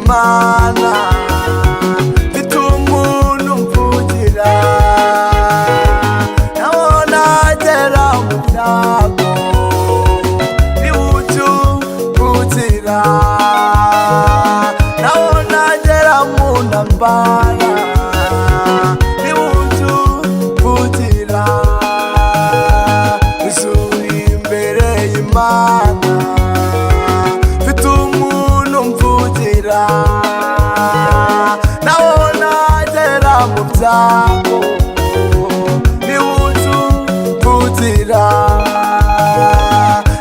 Imana mfite umuntu mvugira naho nagera mu byago niwujya umvugira naho nagera mu ntambara niwujya umvugira uzuri imbere y'Imana mfite umuntu mvugira naho nagera mu byago niwujya umvugira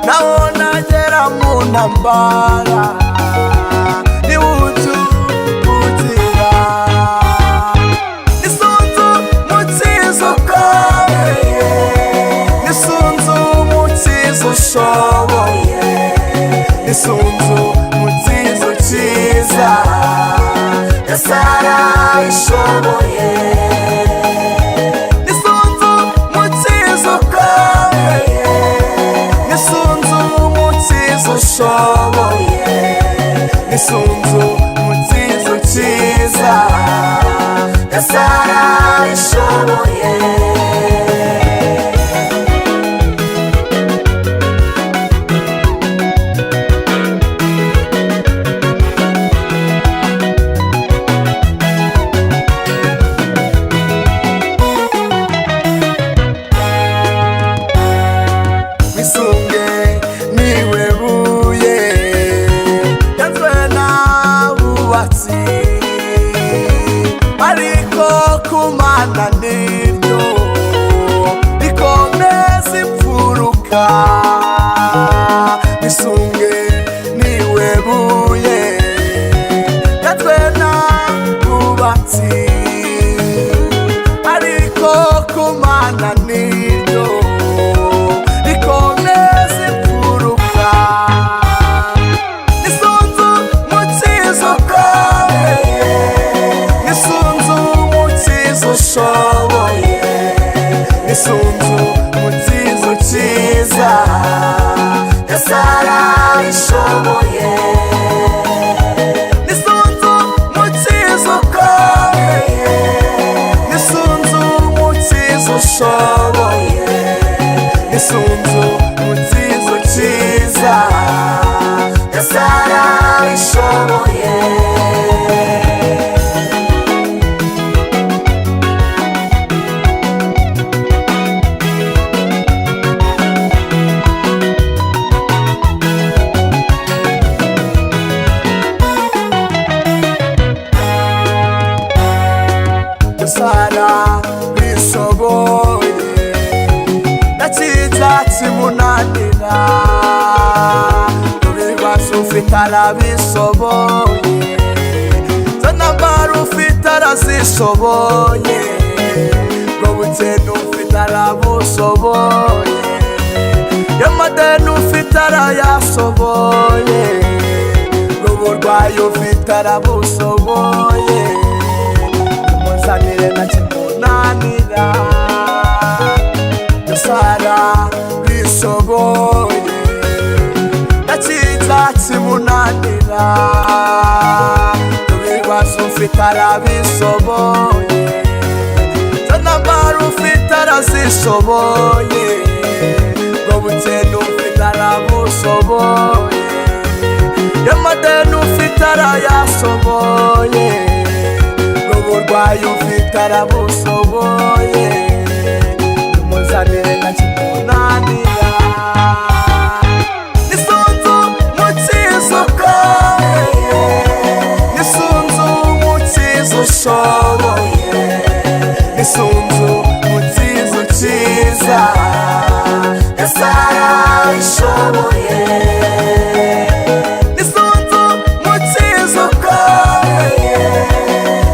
naho nagera mu ntambara niwujya umvugira nisunzu umukiza ukomeye nisunzu umukiza ushoboye nisunzu umukiza ukiza Yesu arabishoboye nisunzu umukiza ukomeye nisunzu umukiza ushoboye nisunzu umukiza ukiza Yesu arabishoboye ariko kumana niryo rikomeza imfuruka bisunge niwe buye natwe n'abubatsi ariko kumana niryo rikomeza imfuruka nisunzu umukiza ukomeye nisunzu umukiza ushoboye nisunzu umukiza ukiza Yesu arabishoboye nisunzu umukiza ukomeye nisunzu umukiza ushoboye nisunzu umukiza ukiza Yesu arabishoboye Sara bishoboye nakiza kimunanira ibibazo ufite arabishoboye zo ntambara ufite arazishoboye ubwo bukene ufite arabushoboye y'amadeni ufite arayashoboye ubwo burwayi ufite arabushoboye sanire na kimunanira Sara bishoboye nakiza kimunanira ibibazo ufite arabishoboye zo ntambara ufite arazishoboye ubwo bukene ufite arabushoboye y'amadeni ufite arayashoboye uburwayi ufite arabushoboye umuzanire na kimunanira nisunzu umukiza ukomeye nisunzu umukiza ushoboye nisunzu umukiza ukiza Yesu arabishoboye nisunzu umukiza ukomeye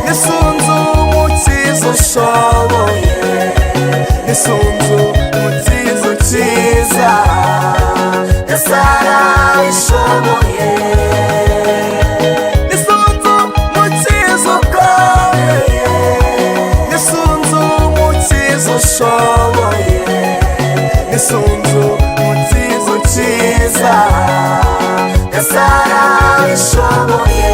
nisunzu umukiza ushoboye nisunzu umukiza ukiza Yesu arabishoboye nisunzu umukiza ukomeye nisunzu umukiza ushoboye nisunzu umukiza ukiza Yesu arabishoboye